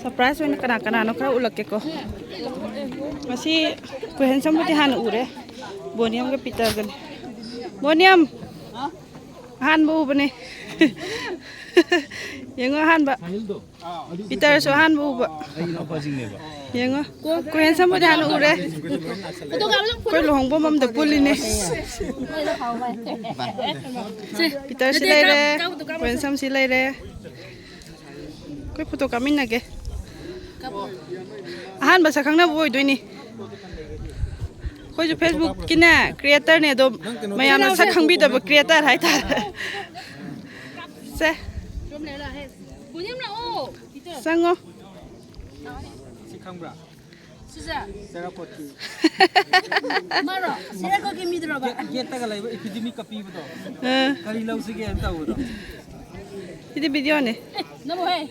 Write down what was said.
surprise when kana no kra ulak ko masih kuhen sambuti han ure boniam ke Peter gan boniam han bu bane yang han ba Peter so han bu ba yang kuhen sambuti han ure ko lohong bo mam de puli ni Peter silai re kuhen sam silai re ko photo kamin na ke ahan ba sa khang na boy doi ni ko ju Facebook kina creator ne do mayam na sa khang bi da creator hai ta se rom le la he bunyam la o sango si khang bra Susa Serapoti Maro sira ko ke midro ba get ta ga lai epidemic ka pi ba to kali lau se ge anta ho to idi video ne namo he